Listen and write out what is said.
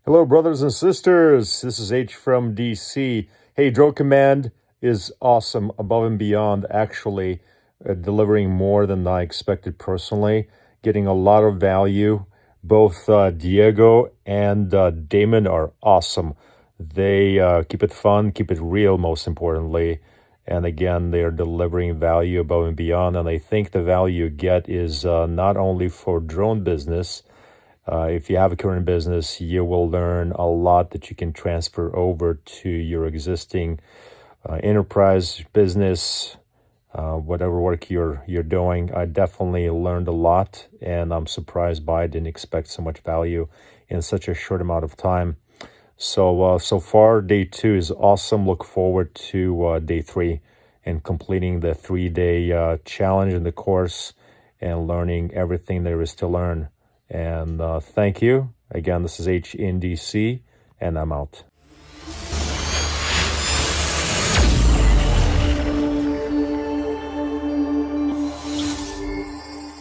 Hello, brothers and sisters. This is H from DC. Hey, Drone Command is awesome, above and beyond, actually, delivering more than I expected personally, getting a lot of value. Both Diego and Damon are awesome. They keep it fun, keep it real, most importantly. And again, they're delivering value above and beyond. And I think the value you get is not only for drone business. If you have a current business, you will learn a lot that you can transfer over to your existing enterprise business, whatever work you're doing. I definitely learned a lot, and I'm surprised by it. Didn't expect so much value in such a short amount of time. So far, day 2 is awesome. Look forward to day 3 and completing the 3-day challenge in the course and learning everything there is to learn. And thank you. Again, this is H in DC, and I'm out.